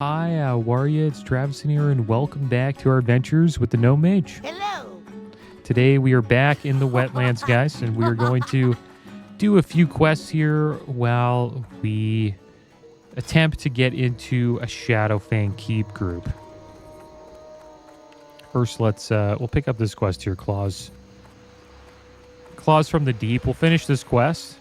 Hi, how are you? It's Travis in here, and welcome back to our adventures with the Gnome Mage. Hello. Today we are back in the wetlands, guys, and we are going to do a few quests here while we attempt to get into a Shadowfang Keep group. First, we'll pick up this quest here, Claws. Claws from the Deep. We'll finish this quest.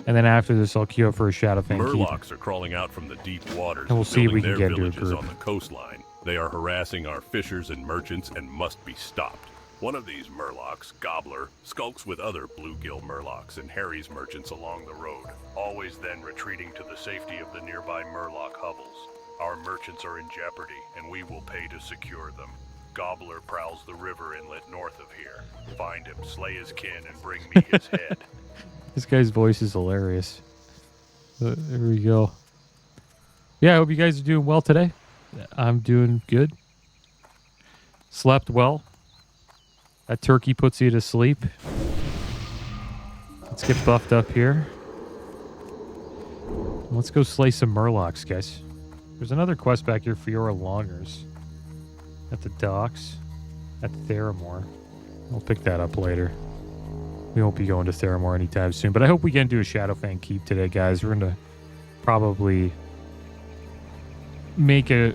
And then after this, I'll queue up for a Shadowfang Murlocs are crawling out from the deep waters, and we'll see if we building can their get into a villages group on the coastline. They are harassing our fishers and merchants and must be stopped. One of these Murlocs, Gobbler, skulks with other bluegill Murlocs and harries merchants along the road, always then retreating to the safety of the nearby Murloc hovels. Our merchants are in jeopardy, and we will pay to secure them. Gobbler prowls the river inlet north of here. Find him, slay his kin, and bring me his head. This guy's voice is hilarious. There we go. Yeah, I hope you guys are doing well today. I'm doing good. Slept well. That turkey puts you to sleep. Let's get buffed up here. Let's go slay some Murlocs, guys. There's another quest back here for your Longers. At the docks. At Theramore. I'll pick that up later. We won't be going to Theramore anytime soon, but I hope we can do a Shadowfang Keep today, guys. We're going to probably make a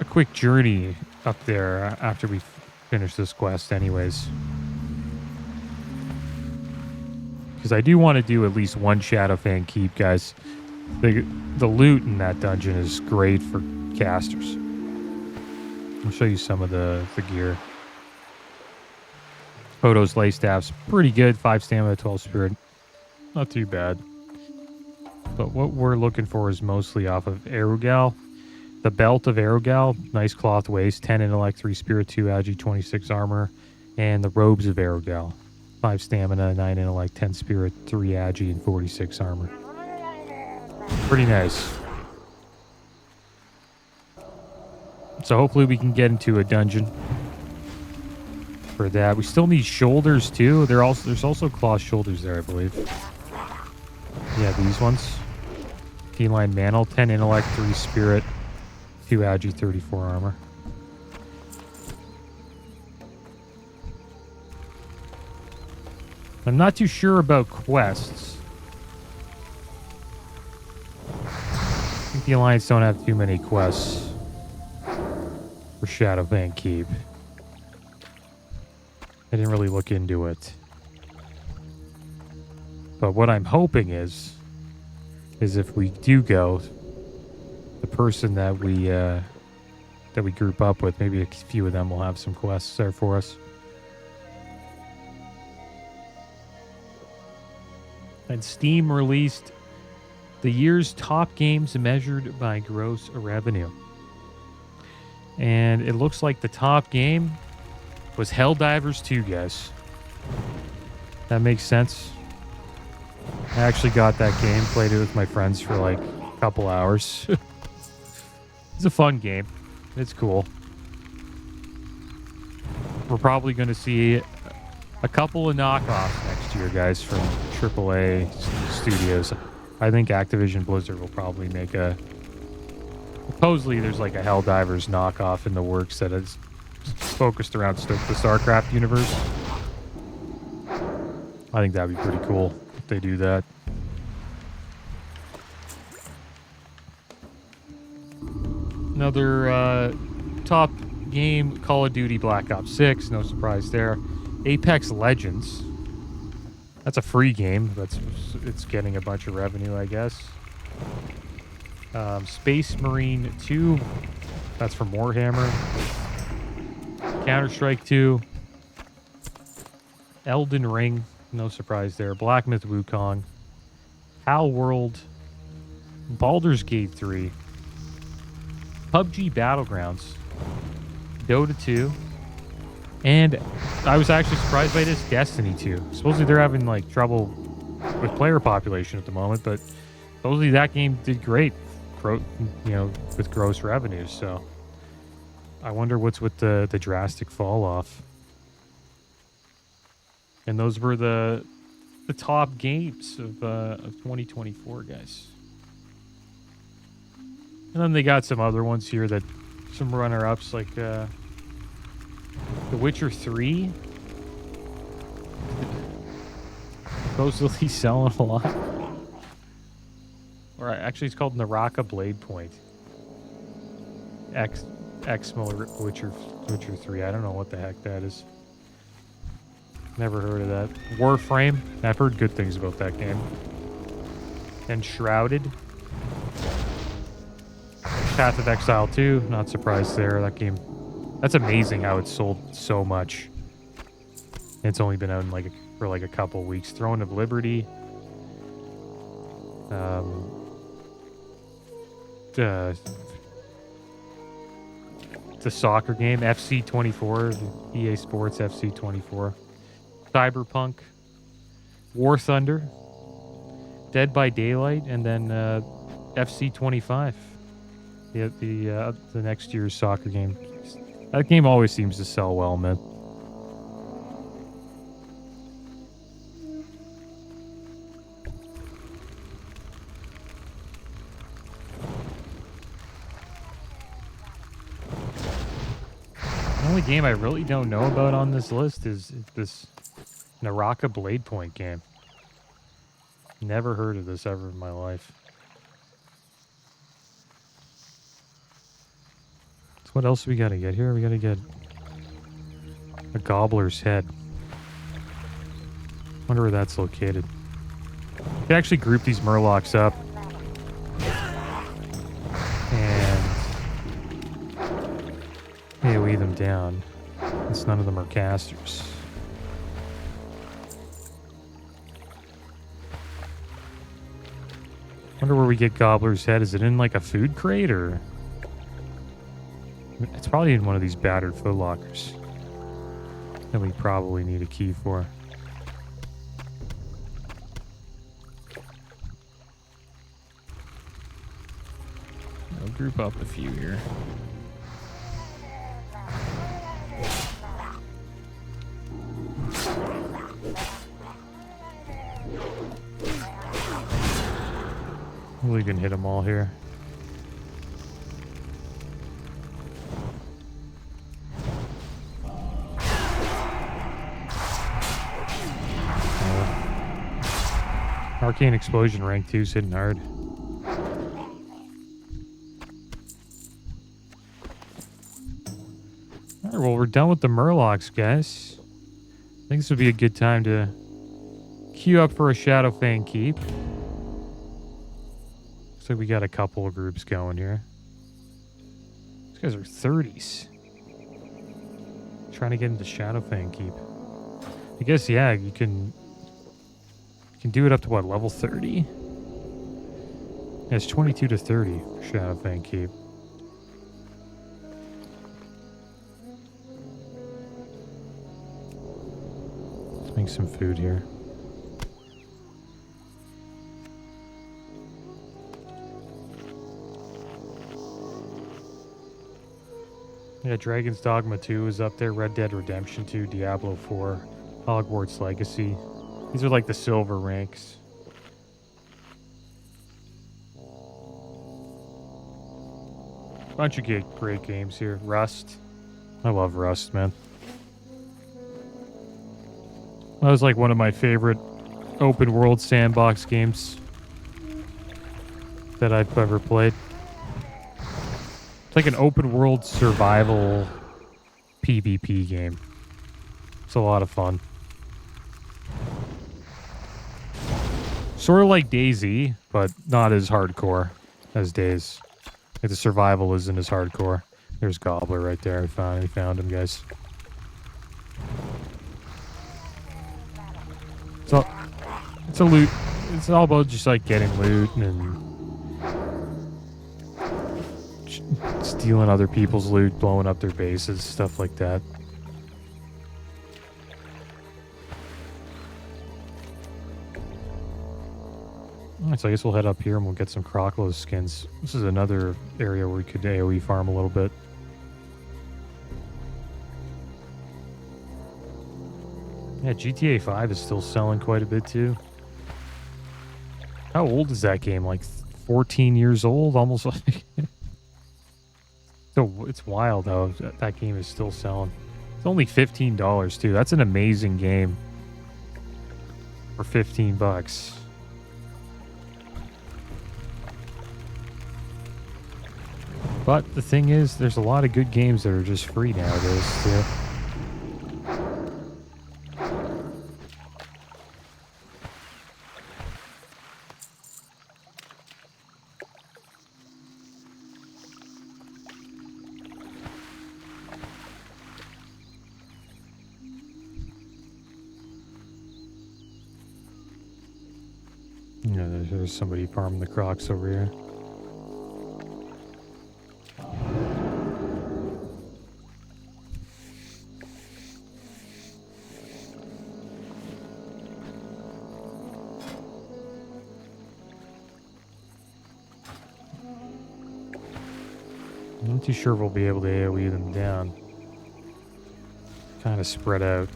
quick journey up there after we finish this quest anyways. Because I do want to do at least one Shadowfang Keep, guys. The loot in that dungeon is great for casters. I'll show you some of the gear. Kodo's lay staff's pretty good. 5 stamina, 12 spirit. Not too bad. But what we're looking for is mostly off of Erugal. The belt of Erugal, nice cloth waist, 10 intellect, 3 spirit, 2 agi, 26 armor. And the robes of Erugal, 5 stamina, 9 intellect, 10 spirit, 3 agi, and 46 armor. Pretty nice. So hopefully we can get into a dungeon for that. We still need shoulders too. There's also cloth shoulders there, I believe. Yeah, these ones. Feline mantle, 10 intellect, 3 spirit, 2 agi, 34 armor. I'm not too sure about quests. I think the Alliance don't have too many quests for Shadowfang Keep. I didn't really look into it. But what I'm hoping is if we do go, the person that we group up with, maybe a few of them will have some quests there for us. And Steam released the year's top games measured by gross revenue. And it looks like the top game was Helldivers 2, guys. That makes sense. I actually got that game, played it with my friends for like a couple hours. It's a fun game. It's cool. We're probably going to see a couple of knockoffs next year, guys, from AAA studios. I think Activision Blizzard will probably make a... Supposedly there's like a Helldivers knockoff in the works that is focused around the StarCraft universe. I think that'd be pretty cool if they do that. Another top game, Call of Duty Black Ops 6. No surprise there. Apex Legends. That's a free game. It's getting a bunch of revenue, I guess. Space Marine 2. That's from Warhammer. Counter-Strike 2. Elden Ring. No surprise there. Black Myth Wukong. Hal World. Baldur's Gate 3. PUBG Battlegrounds. Dota 2. And I was actually surprised by this, Destiny 2. Supposedly they're having like trouble with player population at the moment, but supposedly that game did great, with gross revenues. So I wonder what's with the drastic fall off. And those were the top games of 2024, guys. And then they got some other ones here that some runner-ups like The Witcher 3. Supposedly selling a lot. Or actually, it's called Naraka Blade Point. X Witcher 3. I don't know what the heck that is. Never heard of that. Warframe. I've heard good things about that game. And Shrouded. Path of Exile 2. Not surprised there. That game. That's amazing how it's sold so much. It's only been out in for a couple weeks. Throne of Liberty. It's a soccer game. FC 24. EA Sports FC 24. Cyberpunk. War Thunder. Dead by Daylight. And then FC 25. The next year's soccer game. That game always seems to sell well, man. The only game I really don't know about on this list is this Naraka Blade Point game. Never heard of this ever in my life. So what else we gotta get here? We gotta get a Gobbler's Head. Wonder where that's located. You can actually group these Murlocs up. And AoE them down, since none of them are casters. Wonder where we get Gobbler's Head. Is it in a food crate, or it's probably in one of these battered footlockers that we probably need a key for. I'll group up a few here. We can hit them all here. Arcane Explosion rank 2's hitting hard. Alright, well, we're done with the Murlocs, guys. I think this would be a good time to queue up for a Shadowfang keep. Looks like we got a couple of groups going here. These guys are 30s. Trying to get into Shadowfang keep. I guess, yeah, you can do it up to what, level 30? Yeah, it's 22 to 30 for Shadowfang keep. Let's make some food here. Yeah, Dragon's Dogma 2 is up there. Red Dead Redemption 2, Diablo 4, Hogwarts Legacy. These are the silver ranks. Bunch of great games here. Rust. I love Rust, man. That was one of my favorite open world sandbox games that I've ever played. It's like an open world survival PvP game. It's a lot of fun. Sort of like DayZ, but not as hardcore as Days. The survival isn't as hardcore. There's Gobbler right there. We finally found him, guys. So it's a loot. It's all about just getting loot and stealing other people's loot, blowing up their bases, stuff like that. Alright, so I guess we'll head up here and we'll get some Crocolisk skins. This is another area where we could AoE farm a little bit. Yeah, GTA 5 is still selling quite a bit too. How old is that game? 14 years old? Almost So it's wild though. That game is still selling. It's only $15 too. That's an amazing game for 15 bucks. But the thing is, there's a lot of good games that are just free nowadays too. Yeah, there's somebody farming the crocs over here. I'm not too sure we'll be able to AoE them down. Kind of spread out.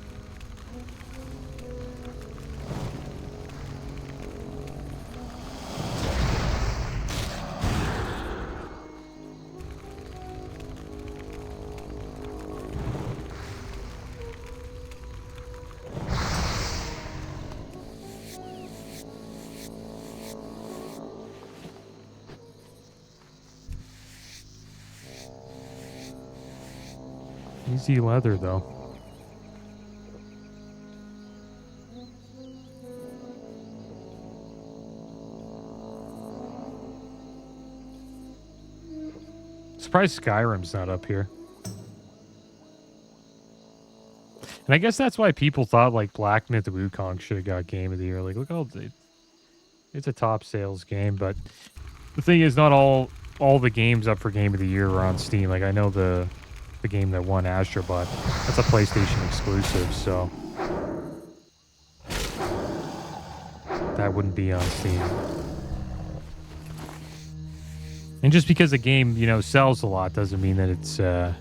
Easy leather, though. Surprised Skyrim's not up here. And I guess that's why people thought like Black Myth Wukong should have got Game of the Year. Like, look, it's a top sales game, but the thing is, not all the games up for Game of the Year are on Steam. Like, I know the game that won Astrobot, that's a PlayStation exclusive, so that wouldn't be on Steam. And just because a game, you know, sells a lot doesn't mean that it's the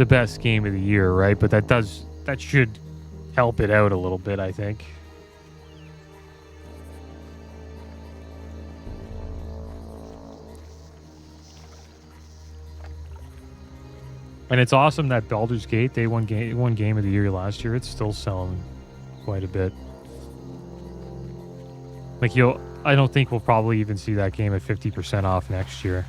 best game of the year, right? But that should help it out a little bit, I think. And it's awesome that Baldur's Gate, they won Game of the Year last year. It's still selling quite a bit. Like, I don't think we'll probably even see that game at 50% off next year.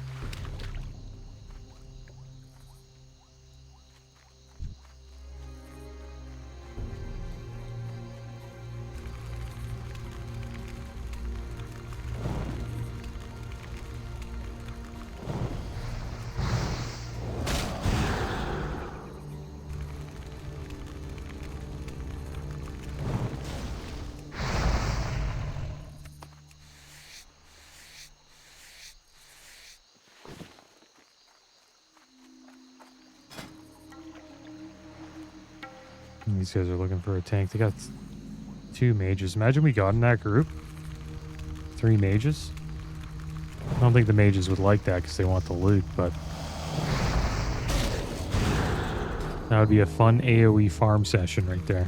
These guys are looking for a tank. They got 2 mages. Imagine we got in that group. 3 mages. I don't think the mages would like that because they want the loot, but that would be a fun AoE farm session right there.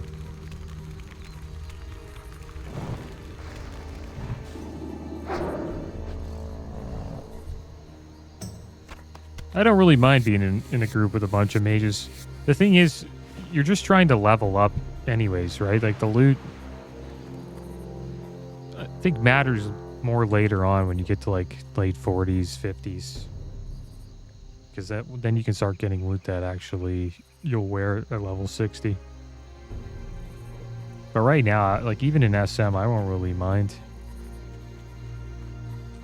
I don't really mind being in a group with a bunch of mages. The thing is, you're just trying to level up anyways, right? Like, the loot, I think, matters more later on when you get to like late 40s, 50s. Because then you can start getting loot that actually you'll wear at level 60. But right now, like, even in SM, I won't really mind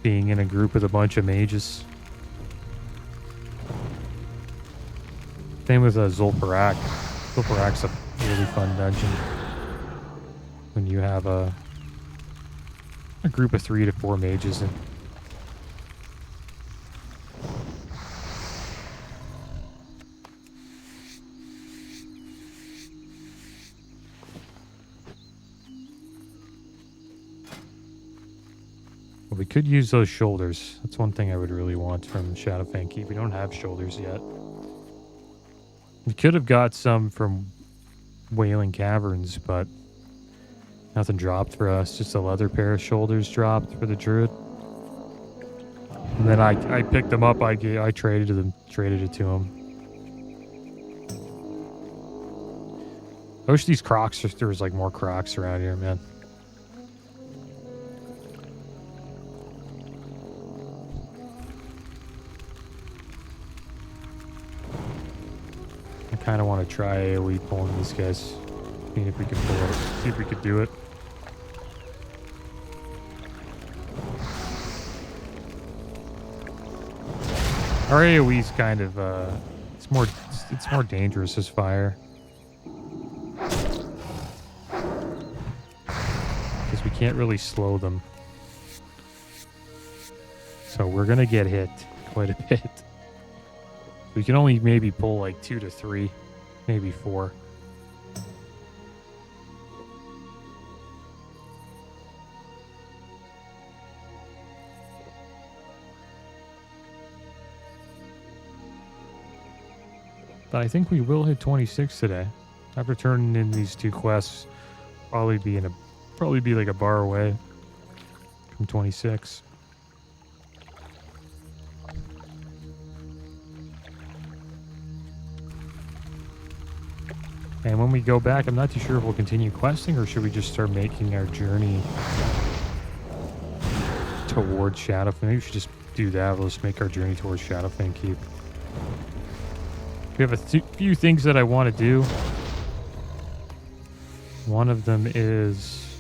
being in a group with a bunch of mages. Same with Zul'Farrak. Zul'Farrak's a really fun dungeon when you have a group of 3 to 4 mages in. Well, we could use those shoulders. That's one thing I would really want from Shadowfang Keep. We don't have shoulders yet. We could have got some from Wailing Caverns, but nothing dropped for us. Just a leather pair of shoulders dropped for the druid. And then I picked them up. I traded it to him. I wish these crocs, there was like more crocs around here, man. I kind of want to try AoE pulling these guys. See if we can pull it. See if we could do it. Our AoE's kind of it's more dangerous as fire. Because we can't really slow them. So we're gonna get hit quite a bit. We can only maybe pull like 2 to 3, maybe 4. But I think we will hit 26 today. After turning in these 2 quests, probably be like a bar away from 26. And when we go back, I'm not too sure if we'll continue questing or should we just start making our journey towards Shadowfang. Maybe we should just do that. We'll just make our journey towards Shadowfang Keep. We have a few things that I want to do. One of them is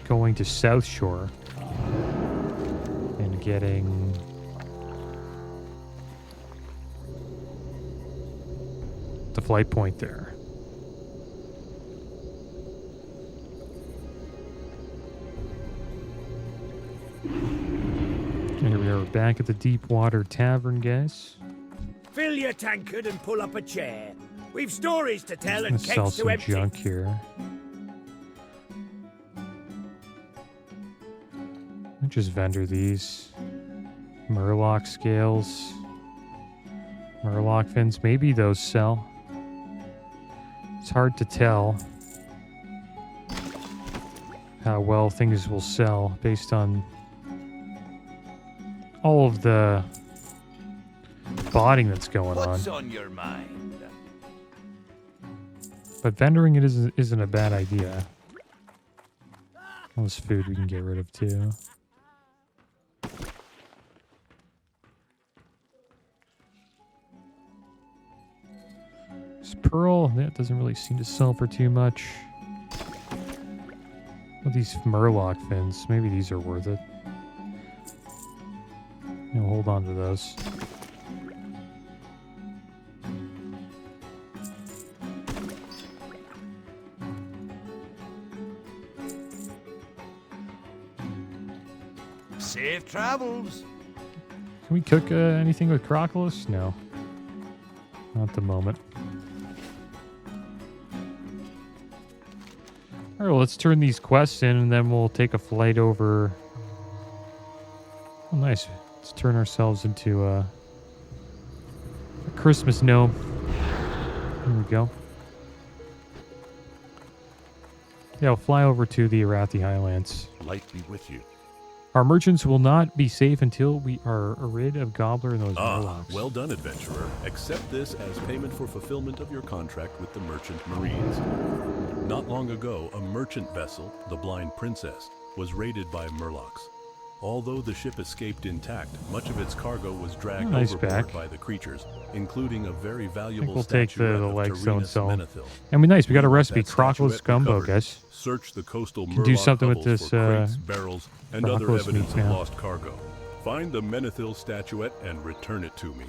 going to South Shore and getting the flight point there. Here we are back at the Deepwater Tavern, guys. Fill your tankard and pull up a chair. We've stories to tell and Sell kegs to some empty. junk here. I'll just vendor these. Murloc scales. Murloc fins. Maybe those sell. It's hard to tell how well things will sell based on all of the botting that's going on. What's on your mind? But vendoring it isn't a bad idea. All this food we can get rid of too. This pearl, that doesn't really seem to sell for too much. Well, these Murloc fins, maybe these are worth it. We'll hold on to those. Safe travels. Can we cook anything with Crocolisk? No. Not at the moment. Alright, well, let's turn these quests in and then we'll take a flight over. Oh, nice. Let's turn ourselves into a Christmas gnome. There we go. Yeah, we'll fly over to the Arathi Highlands. Light be with you. Our merchants will not be safe until we are rid of Gobbler and those Murlocs. Well done, adventurer. Accept this as payment for fulfillment of your contract with the Merchant Marines. Not long ago, a merchant vessel, the Blind Princess, was raided by Murlocs. Although the ship escaped intact, much of its cargo was dragged overboard by the creatures, inclling a very valuable statuette of Tyrannus Menethil. And be nice, we got a recipe, Crocolisk gumbo, guys. Search the coastal Can do Murloc something with hovels this, for crates, barrels, and other Crocolisk evidence meat of now. lost cargo. Find the Menethil statuette and return it to me.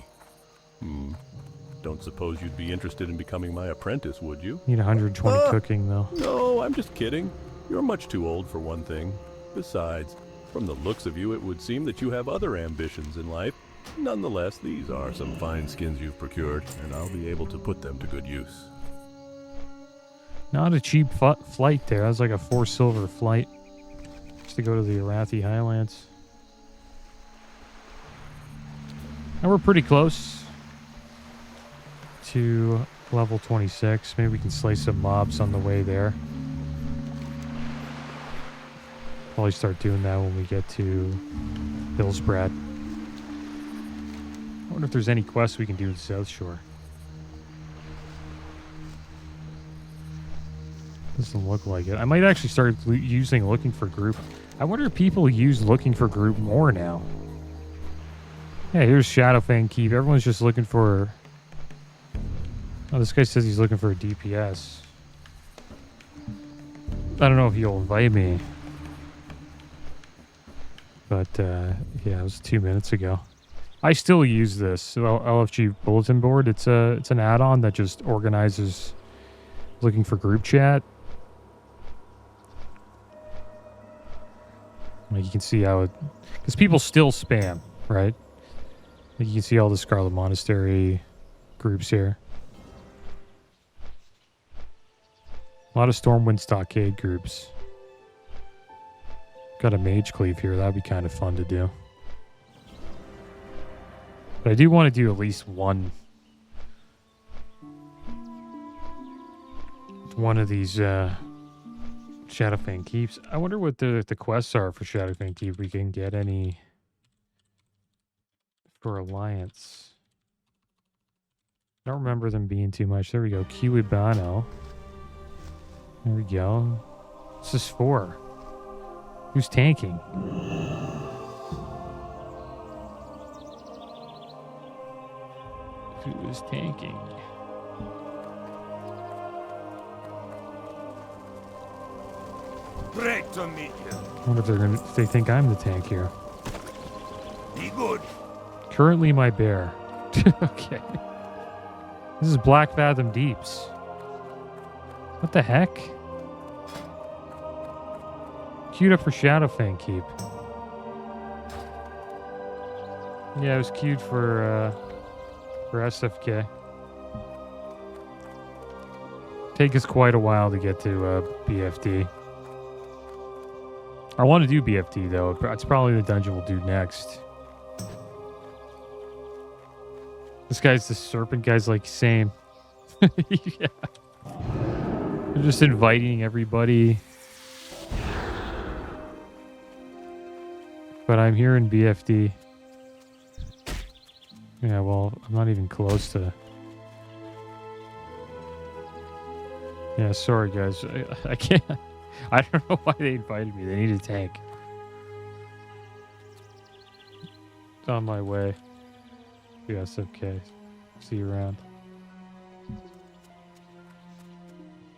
Don't suppose you'd be interested in becoming my apprentice, would you? Need 120 cooking, though. No, I'm just kidding. You're much too old for one thing. Besides, from the looks of you, it would seem that you have other ambitions in life. Nonetheless, these are some fine skins you've procured, and I'll be able to put them to good use. Not a cheap flight there. That was like a 4 silver flight. Just to go to the Arathi Highlands. And we're pretty close to level 26. Maybe we can slay some mobs on the way there. Probably start doing that when we get to Hillsbrad. I wonder if there's any quests we can do in South Shore. Doesn't look like it. I might actually start using looking for group. I wonder if people use looking for group more now. Yeah, here's Shadowfang Keep. Everyone's just looking for... Oh, this guy says he's looking for a DPS. I don't know if he'll invite me. But, yeah, it was 2 minutes ago. I still use this LFG bulletin board. It's an add-on that just organizes looking for group chat. Like you can see how it... Because people still spam, right? Like you can see all the Scarlet Monastery groups here. A lot of Stormwind Stockade groups. Got a Mage Cleave here. That'd be kind of fun to do. But I do want to do at least one of these Shadowfang Keeps. I wonder what the quests are for Shadowfang Keep. We can get any for Alliance. I don't remember them being too much. There we go. Kiwibano. There we go. What's this for? Who's tanking? Who is tanking? Great to meet you. I wonder if they think I'm the tank here. Be good. Currently my bear. Okay. This is Black Fathom Deeps. What the heck? Queued up for Shadowfang Keep. Yeah, it was queued for SFK. Take us quite a while to get to BFD. I want to do BFD though. It's probably the dungeon we'll do next. This guy's the serpent guy's like same. Yeah. They're just inviting everybody. But I'm here in BFD. Yeah, well, I'm not even close to... Yeah, sorry guys. I can't... I don't know why they invited me. They need a tank. It's on my way. Yes, okay. See you around.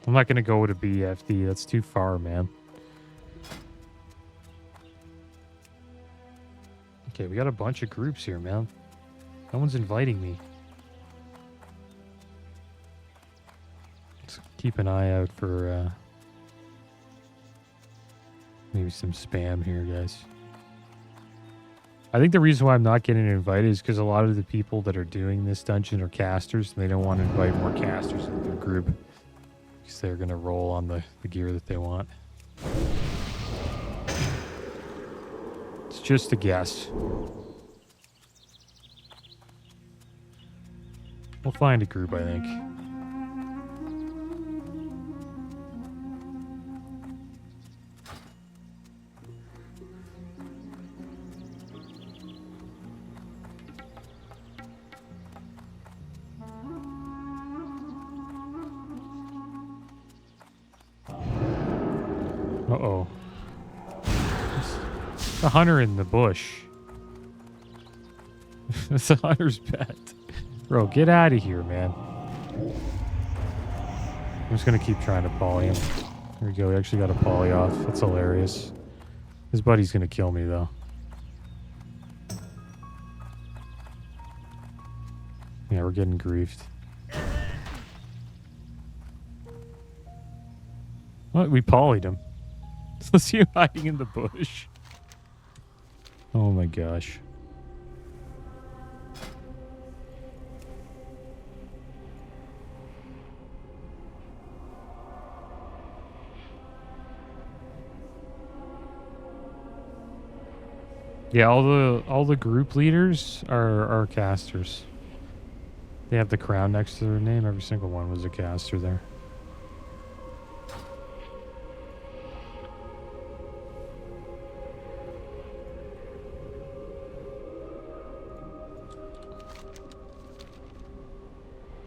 I'm not going to go to BFD. That's too far, man. Okay, we got a bunch of groups here, man. No one's inviting me. Let's keep an eye out for maybe some spam here, guys. I think the reason why I'm not getting invited is because a lot of the people that are doing this dungeon are casters, and they don't want to invite more casters into their group because they're going to roll on the gear that they want. It's just a guess. We'll find a group, I think. Uh-oh. It's a hunter in the bush. It's a hunter's pet. Bro, get out of here, man. I'm just gonna keep trying to poly him. There we go, we actually got a poly off. That's hilarious. His buddy's gonna kill me, though. Yeah, we're getting griefed. What? We polyed him. Let's see him hiding in the bush. Oh my gosh. Yeah, all the group leaders are casters. They have the crown next to their name. Every single one was a caster there.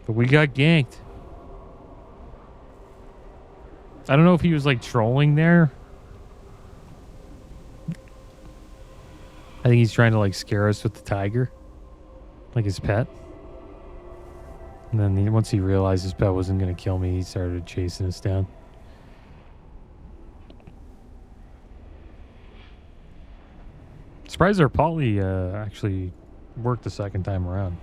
But we got ganked. I don't know if he was like trolling there. I think he's trying to like scare us with the tiger. Like his pet. And then once he realized his pet wasn't going to kill me, he started chasing us down. Surprised our poly actually worked the second time around.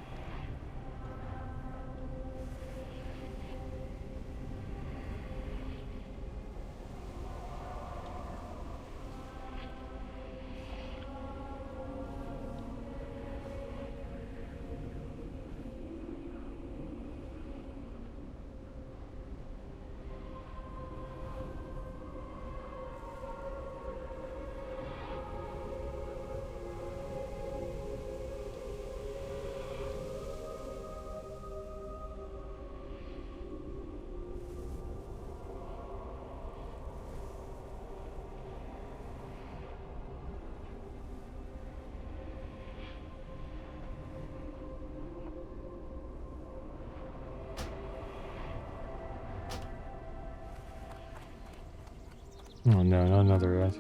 Oh no, not another rat.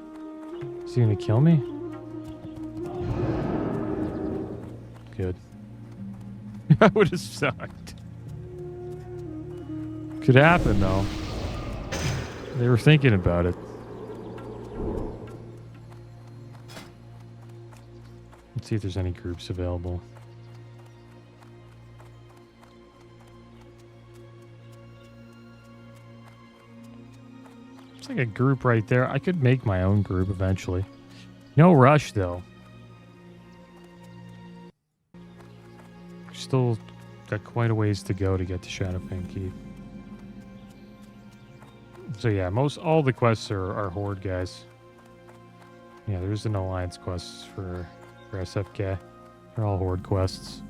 Is he gonna kill me? Good. That would have sucked. Could happen though. They were thinking about it. Let's see if there's any groups available. Like a group right there. I could make my own group eventually. No rush though. Still got quite a ways to go to get to Shadowfang Keep. So yeah, all the quests are horde guys. Yeah, there's an alliance quests for SFK. They're all horde quests.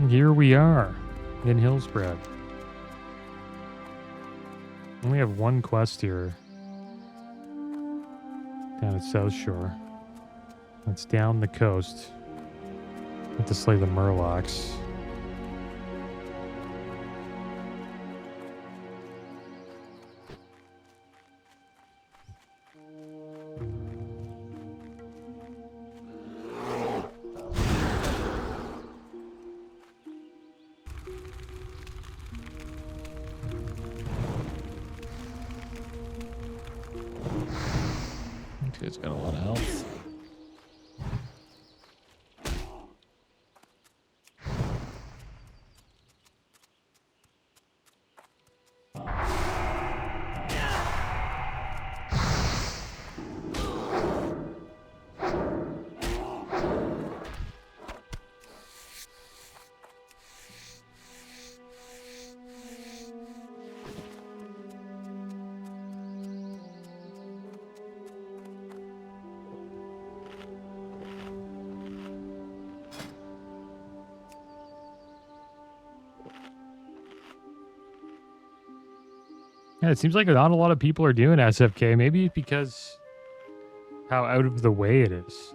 Here we are in Hillspread. We have one quest here down at South Shore. That's down the coast. We have to slay the Murlocs. It's got a lot of health. Yeah, it seems like not a lot of people are doing SFK. Maybe because how out of the way it is.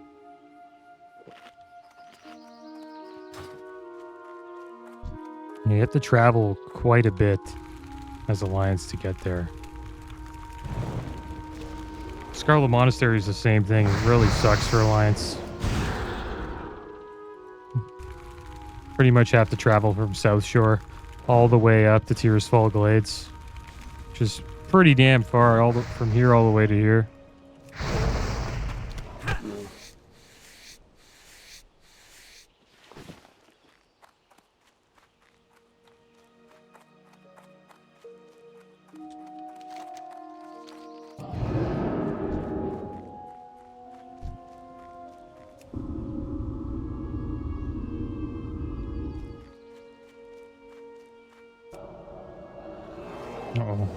You have to travel quite a bit as Alliance to get there. Scarlet Monastery is the same thing. It really sucks for Alliance. Pretty much have to travel from South Shore all the way up to Tearsfall Glades. Which is pretty damn far, from here all the way to here. Uh-oh.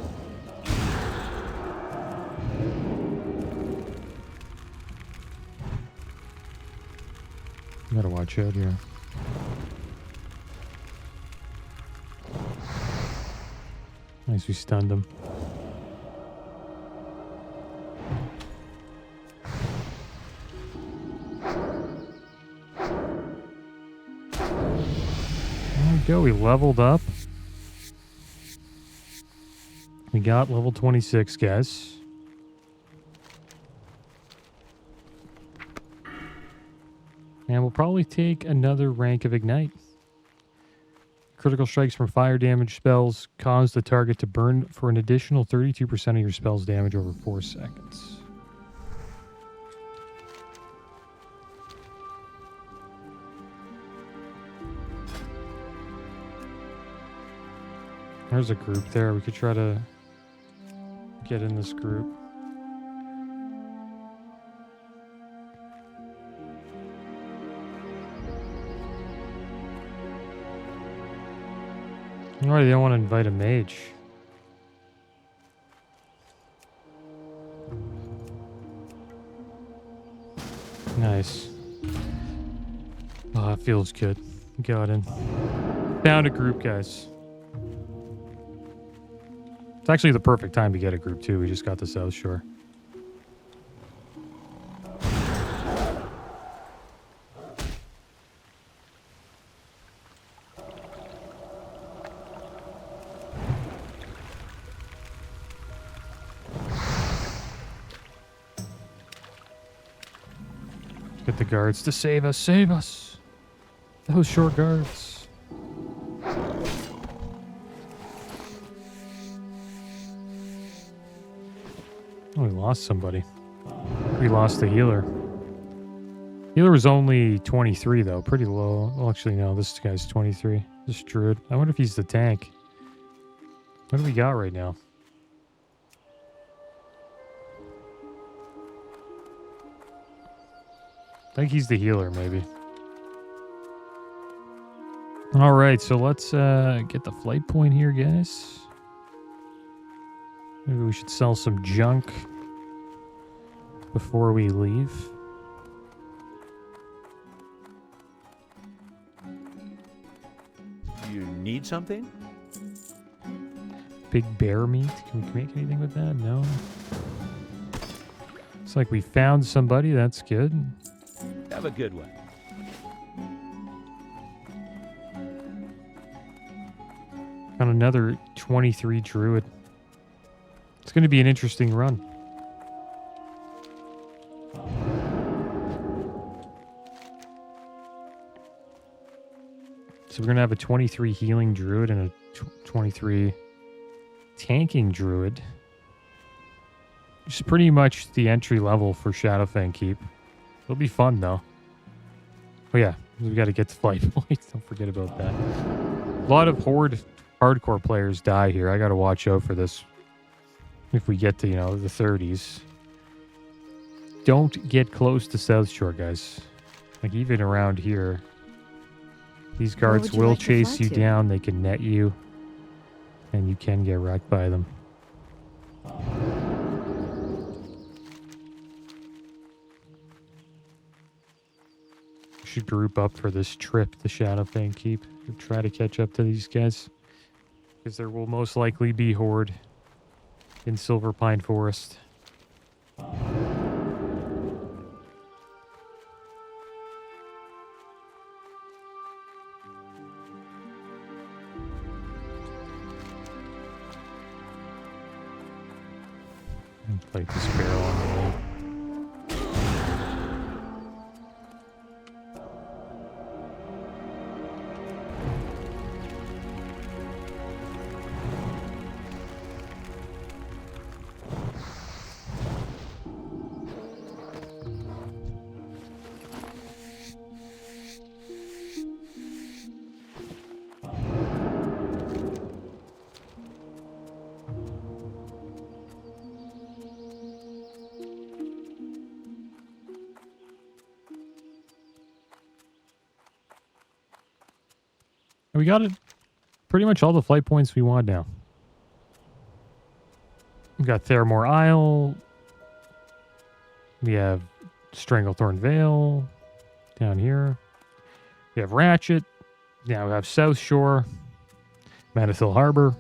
You gotta watch out here. Nice, we stunned him. go. We leveled up. We got level 26, guys. And we'll probably take another rank of Ignite. Critical strikes from fire damage spells cause the target to burn for an additional 32% of your spell's damage over 4 seconds. There's a group there. We could try to get in this group. Why do they want to invite a mage? Nice. Oh, that feels good. Got in. Found a group, guys. It's actually the perfect time to get a group, too. We just got the South Shore. Get the guards to save us. Save us. Those short guards. Oh, we lost somebody. We lost the healer. Healer was only 23, though. Pretty low. Well, actually, no. This guy's 23. This druid. I wonder if he's the tank. What do we got right now? I think he's the healer, maybe. All right, so let's get the flight point here, guys. Maybe we should sell some junk before we leave. You need something? Big bear meat. Can we make anything with that? No. Looks like we found somebody. That's good. Have a good one. Found another 23 druid. It's going to be an interesting run. So we're going to have a 23 healing druid and a 23 tanking druid. It's pretty much the entry level for Shadowfang Keep. It'll be fun, though. Oh, yeah. We got to get to flight points. Don't forget about that. A lot of Horde hardcore players die here. I got to watch out for this. If we get to, the 30s. Don't get close to South Shore, guys. Like, even around here. These guards will chase you down. They can net you. And you can get wrecked by them. Should group up for this trip to Shadowfang Keep. We'll try to catch up to these guys. Because there will most likely be Horde in Silver Pine Forest. Like this barrel on the way. We got it. Pretty much all the flight points we want now. We got Theramore Isle. We have Stranglethorn Vale down here. We have Ratchet. Now we have South Shore, Manathill Harbor.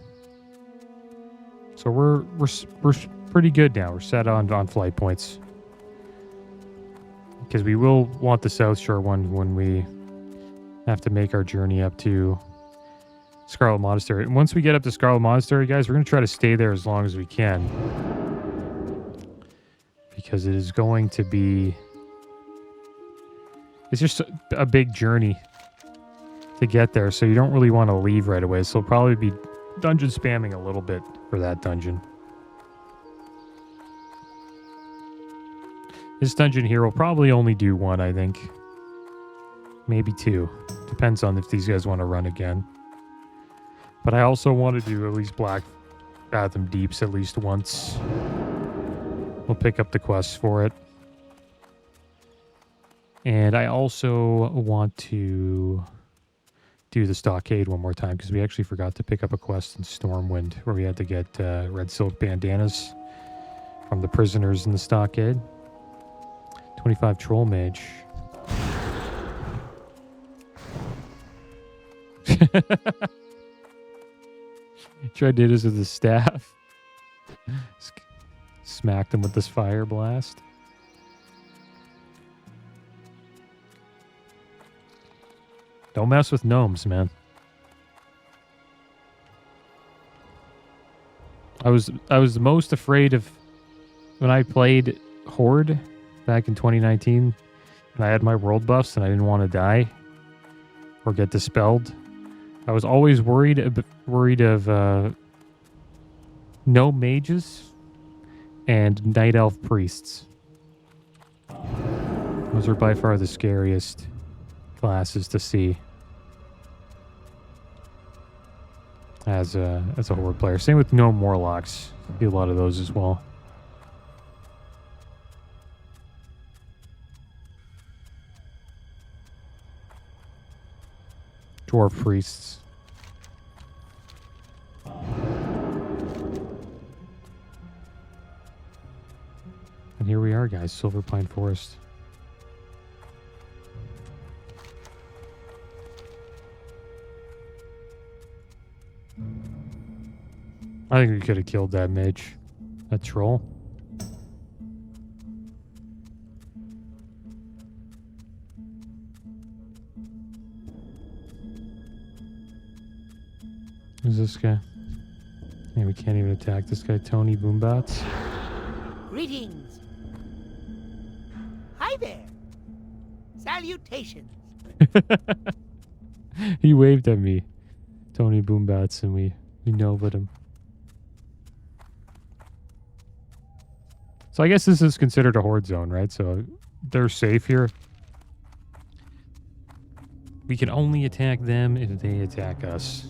So we're pretty good now. We're set on flight points. Because we will want the South Shore one when we have to make our journey up to Scarlet Monastery. And once we get up to Scarlet Monastery, guys, we're going to try to stay there as long as we can. Because it is going to be... It's just a big journey to get there, so you don't really want to leave right away. So we'll probably be dungeon spamming a little bit for that dungeon. This dungeon here will probably only do one, I think. Maybe two. Depends on if these guys want to run again. But I also want to do at least Black Fathom Deeps at least once. We'll pick up the quests for it. And I also want to do the Stockade one more time because we actually forgot to pick up a quest in Stormwind where we had to get red silk bandanas from the prisoners in the Stockade. 25 Troll Mage. Tried to hit us with the staff. Smacked him with this fire blast. Don't mess with gnomes, man. I was the most afraid of when I played Horde back in 2019 and I had my world buffs and I didn't want to die or get dispelled. I was always worried of Gnome Mages and Night Elf Priests. Those are by far the scariest classes to see as a Horde player. Same with Gnome Warlocks. See a lot of those as well. Dwarf Priests. And here we are, guys. Silver Pine Forest. I think we could have killed that mage. That troll. Who's this guy? Yeah, we can't even attack this guy. Tony Boombats. Greetings. Hi there. Salutations. He waved at me. Tony Boombats, and we novaed him. So I guess this is considered a horde zone, right? So they're safe here. We can only attack them if they attack us.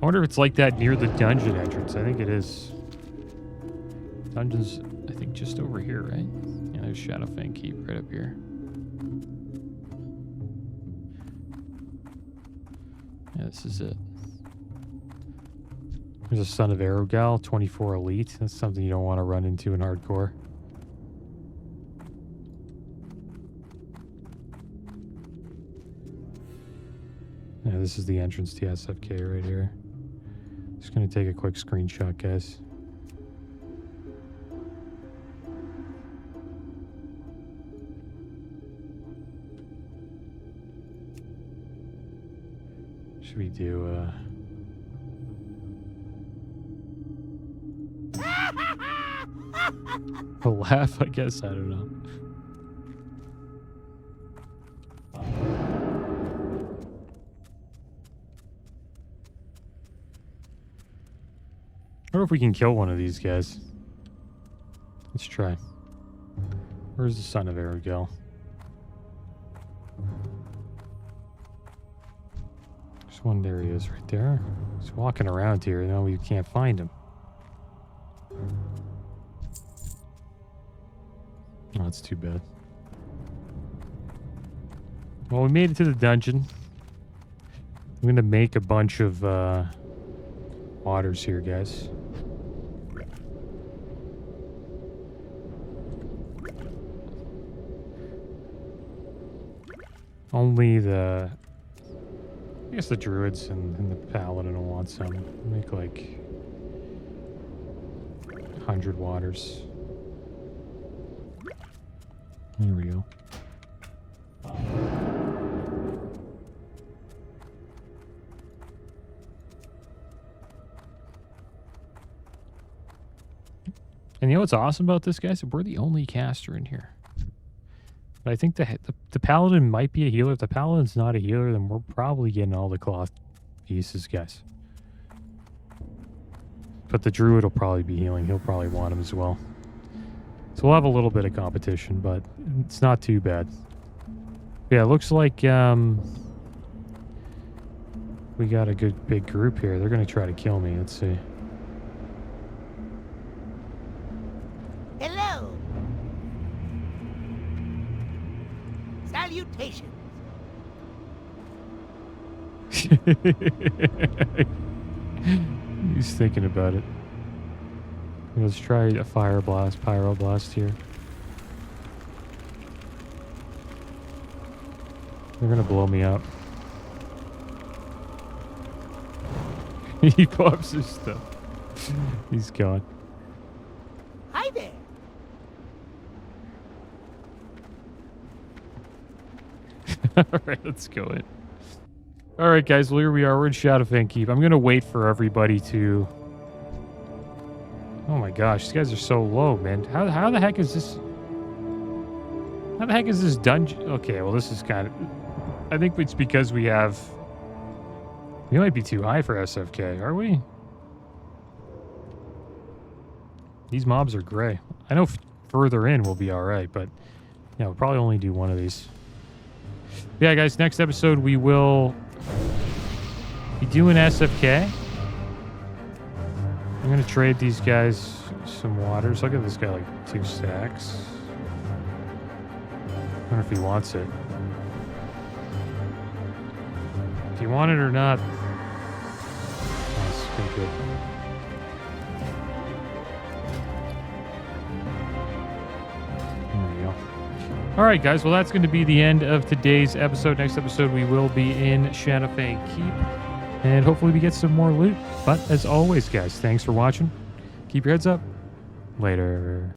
I wonder if it's like that near the dungeon entrance. I think it is. Dungeon's, I think, just over here, right? Yeah, there's Shadowfang Keep right up here. Yeah, this is it. There's a Son of Aerogal, 24 Elite. That's something you don't want to run into in hardcore. Yeah, this is the entrance to SFK right here. Just going to take a quick screenshot, guys. Should we do a laugh? I guess. I don't know. I wonder if we can kill one of these guys. Let's try. Where's the Son of Aerogal? There's one. There he is, right there. He's walking around here. Now we can't find him. Oh, that's too bad. Well, we made it to the dungeon. I'm going to make a bunch of waters here, guys. Only the... I guess the druids and the paladin will want some. Make like 100 waters. There we go. And you know what's awesome about this, guys? We're the only caster in here. But I think the paladin might be a healer. If the paladin's not a healer, then we're probably getting all the cloth pieces, guys. But the druid will probably be healing. He'll probably want him as well. So we'll have a little bit of competition, but it's not too bad. Yeah, it looks like we got a good big group here. They're going to try to kill me. Let's see. Hello. Salutations. He's thinking about it. Let's try a fire blast, pyro blast here. They're gonna blow me up. He pops his stuff. He's gone. Hi there. Alright, let's go in. Alright guys, well here we are. We're in Shadowfang Keep. I'm gonna wait for everybody to... Oh my gosh, these guys are so low, man. How the heck is this... How the heck is this dungeon? Okay, well this is kind of... I think it's because we have... We might be too high for SFK, are we? These mobs are gray. I know further in we'll be alright, but... Yeah, we'll probably only do one of these. Yeah, guys, next episode we will be doing SFK. I'm going to trade these guys some waters. I'll give this guy like 2 stacks. I wonder if he wants it. If you want it or not. That's pretty good. There we go. Alright guys, well that's going to be the end of today's episode. Next episode we will be in Shadowfang Keep. And hopefully we get some more loot. But as always guys, thanks for watching. Keep your heads up. Later.